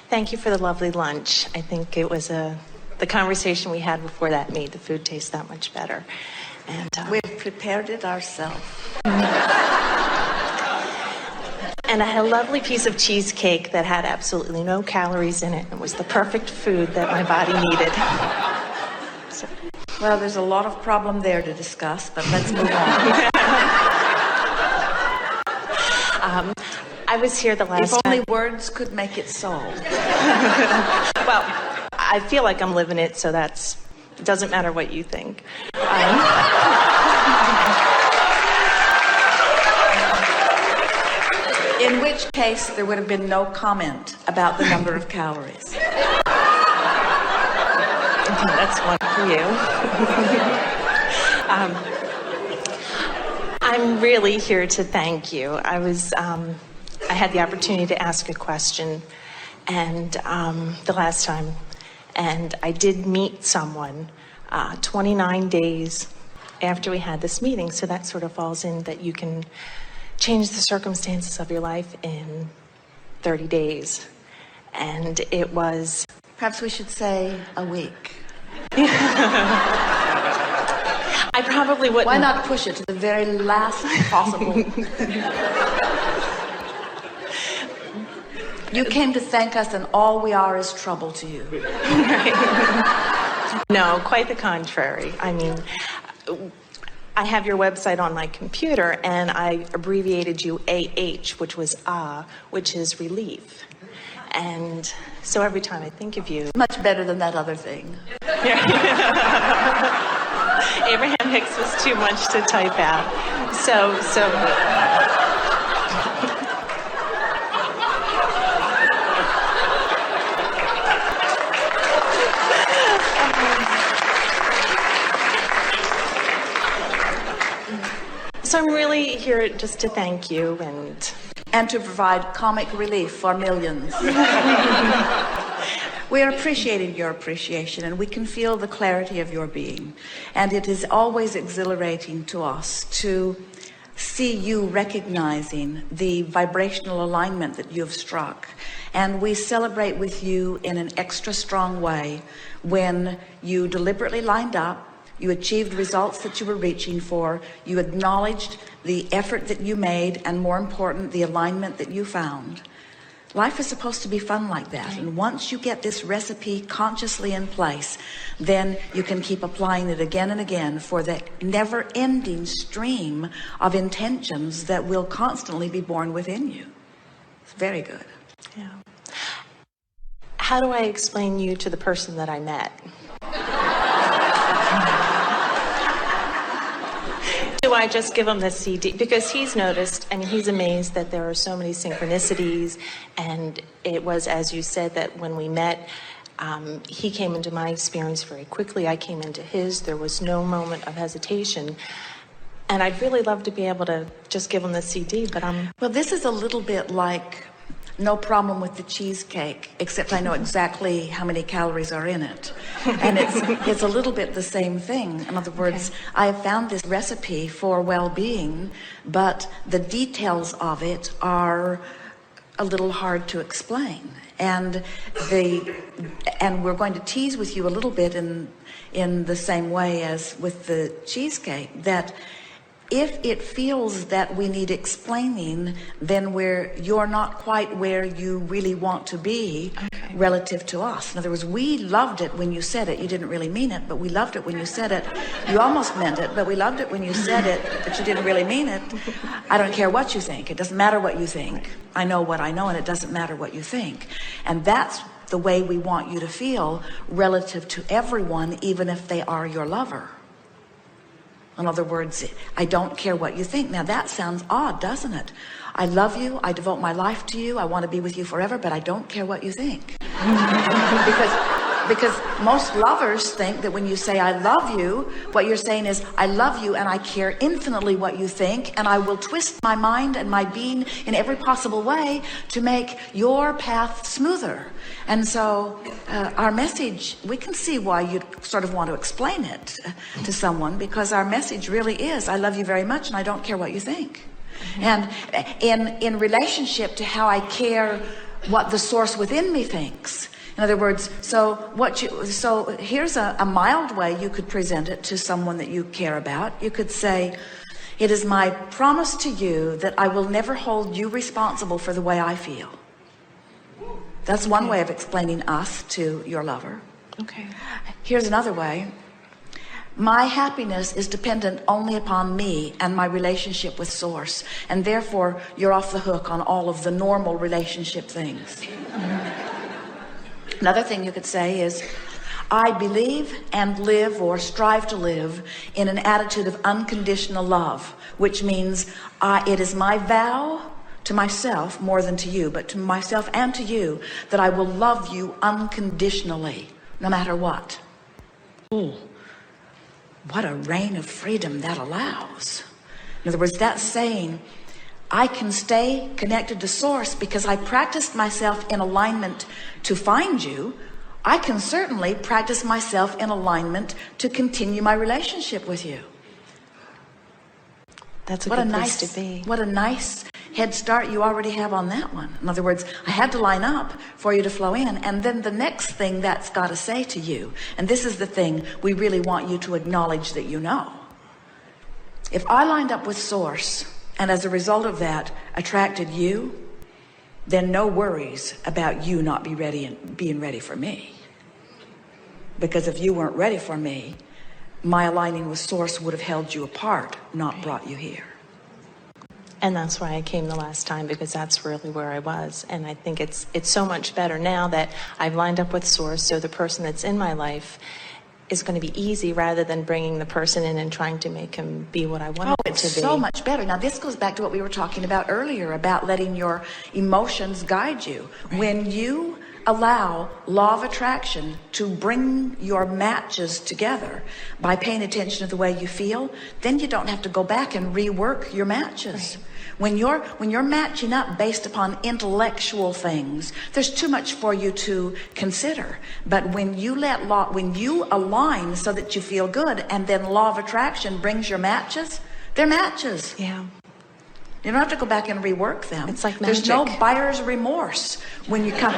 Thank you for the lovely lunch. I think it was the conversation we had before that made the food taste that much better. And we've prepared it ourselves. And I had a lovely piece of cheesecake that had absolutely no calories in it. It was the perfect food that my body needed. So. Well, there's a lot of problem there to discuss, but let's move on. I was here the last time. If only time. words could make it so. Well, I feel like I'm living it, so it doesn't matter what you think. In which case, there would have been no comment about the number of calories. That's one for you. I'm really here to thank you. I had the opportunity to ask a question and the last time, and I did meet someone 29 days after we had this meeting, so that sort of falls in that you can change the circumstances of your life in 30 days. And it was... Perhaps we should say a week. I probably wouldn't... Why not push it to the very last possible... You came to thank us, and all we are is trouble to you. No, quite the contrary. I mean, I have your website on my computer, and I abbreviated you AH, which was which is relief. And so every time I think of you... Much better than that other thing. Abraham Hicks was too much to type out. So... So I'm really here just to thank you and to provide comic relief for millions. We are appreciating your appreciation, and we can feel the clarity of your being. And it is always exhilarating to us to see you recognizing the vibrational alignment that you have struck. And we celebrate with you in an extra strong way when you deliberately lined up, you achieved results that you were reaching for, you acknowledged the effort that you made, and more important, the alignment that you found. Life is supposed to be fun like that. And once you get this recipe consciously in place, then you can keep applying it again and again for the never-ending stream of intentions that will constantly be born within you. It's very good. Yeah. How do I explain you to the person that I met? Do I just give him the CD? Because he's noticed, I mean, he's amazed that there are so many synchronicities. And it was, as you said, that when we met, he came into my experience very quickly. I came into his. There was no moment of hesitation. And I'd really love to be able to just give him the CD, but Well, this is a little bit like no problem with the cheesecake, except I know exactly how many calories are in it. And it's a little bit the same thing. In other words, okay. I have found this recipe for well-being, but the details of it are a little hard to explain. And we're going to tease with you a little bit in the same way as with the cheesecake, that if it feels that we need explaining, then you're not quite where you really want to be, okay, relative to us. In other words, we loved it when you said it. You didn't really mean it, but we loved it when you said it. You almost meant it, but we loved it when you said it, but you didn't really mean it. I don't care what you think. It doesn't matter what you think. I know what I know, and it doesn't matter what you think. And that's the way we want you to feel relative to everyone, even if they are your lover. In other words, I don't care what you think. Now that sounds odd, doesn't it? I love you, I devote my life to you, I want to be with you forever, but I don't care what you think. Because most lovers think that when you say I love you, what you're saying is I love you and I care infinitely what you think, and I will twist my mind and my being in every possible way to make your path smoother. And so our message, we can see why you'd sort of want to explain it to someone, because our message really is I love you very much and I don't care what you think. And in relationship to how I care what the source within me thinks. In other words, so here's a mild way you could present it to someone that you care about. You could say, it is my promise to you that I will never hold you responsible for the way I feel. That's one way of explaining us to your lover. Okay. Here's another way. My happiness is dependent only upon me and my relationship with Source, and therefore you're off the hook on all of the normal relationship things. Another thing you could say is, I believe and live or strive to live in an attitude of unconditional love, which means it is my vow to myself more than to you, but to myself and to you, that I will love you unconditionally, no matter what. Ooh, what a reign of freedom that allows. In other words, that's saying, I can stay connected to Source because I practiced myself in alignment to find you. I can certainly practice myself in alignment to continue my relationship with you. That's a good place to be. What a nice head start you already have on that one. In other words, I had to line up for you to flow in. And then the next thing that's got to say to you, and this is the thing we really want you to acknowledge that you know. If I lined up with Source, and as a result of that attracted you, then no worries about you not being ready for me. Because if you weren't ready for me, my aligning with Source would have held you apart, not brought you here. And that's why I came the last time, because that's really where I was. And I think it's so much better now that I've lined up with Source, so the person that's in my life is going to be easy, rather than bringing the person in and trying to make him be what I want him to be. It's so much better. Now, this goes back to what we were talking about earlier, about letting your emotions guide you. Right. When you allow law of attraction to bring your matches together by paying attention to the way you feel, then you don't have to go back and rework your matches. Right. When you're matching up based upon intellectual things, there's too much for you to consider. But when you align so that you feel good, and then law of attraction brings your matches, they're matches. Yeah. You don't have to go back and rework them. It's like magic. There's no buyer's remorse when you come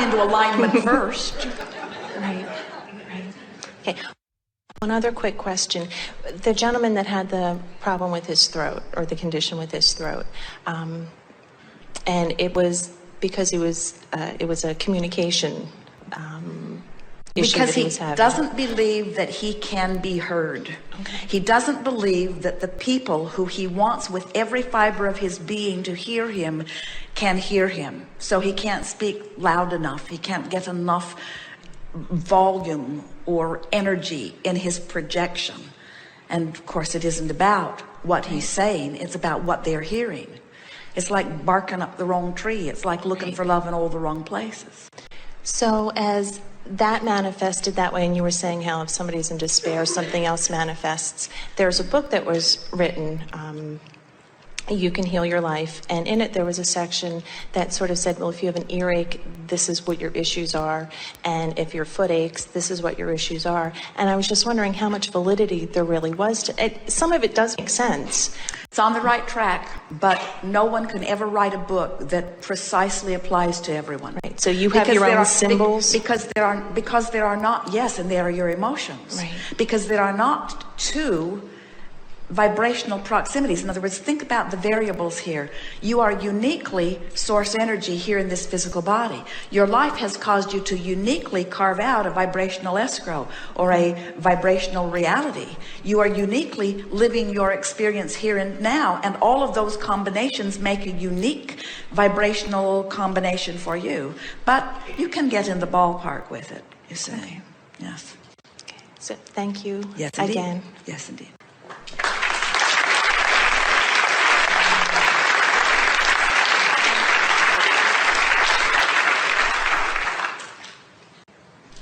into alignment first. Right. Okay. One other quick question. The gentleman that had the problem with his throat, or the condition with his throat, and it was because it was a communication issue because that he was having. Doesn't believe that he can be heard. Okay. He doesn't believe that the people who he wants with every fiber of his being to hear him can hear him. So he can't speak loud enough. He can't get enough volume or energy in his projection. And of course, it isn't about what he's saying, it's about what they're hearing. It's like barking up the wrong tree. It's like looking for love in all the wrong places. So as that manifested that way, and you were saying how if somebody's in despair, something else manifests. There's a book that was written, You Can Heal Your Life, and in it there was a section that sort of said, well, if you have an earache, this is what your issues are, and if your foot aches, this is what your issues are. And I was just wondering how much validity there really was to it. Some of it does make sense. It's on the right track, but no one can ever write a book that precisely applies to everyone. Right. So you have your own symbols? Because there are not, yes, and they are your emotions. Right. Because there are not two vibrational proximities. In other words, think about the variables here. You are uniquely source energy here in this physical body. Your life has caused you to uniquely carve out a vibrational escrow or a vibrational reality. You are uniquely living your experience here and now, and all of those combinations make a unique vibrational combination for you. But you can get in the ballpark with it, you see. Okay. Yes. Okay. So thank you again. Yes, indeed.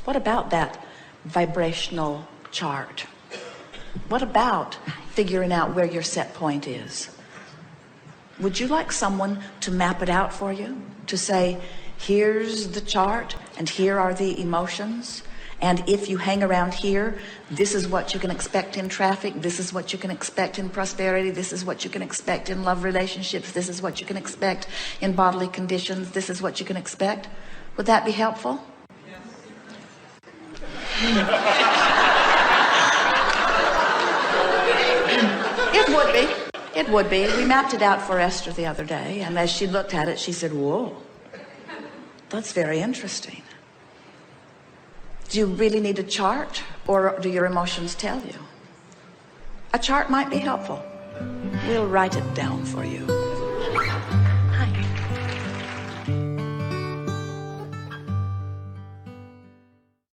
What about that vibrational chart? What about figuring out where your set point is? Would you like someone to map it out for you? To say, here's the chart and here are the emotions And if you hang around here, this is what you can expect in traffic. This is what you can expect in prosperity. This is what you can expect in love relationships. This is what you can expect in bodily conditions. This is what you can expect. Would that be helpful? It would be. It would be. We mapped it out for Esther the other day, and as she looked at it, she said, whoa, that's very interesting. Do you really need a chart, or do your emotions tell you? A chart might be helpful. We'll write it down for you.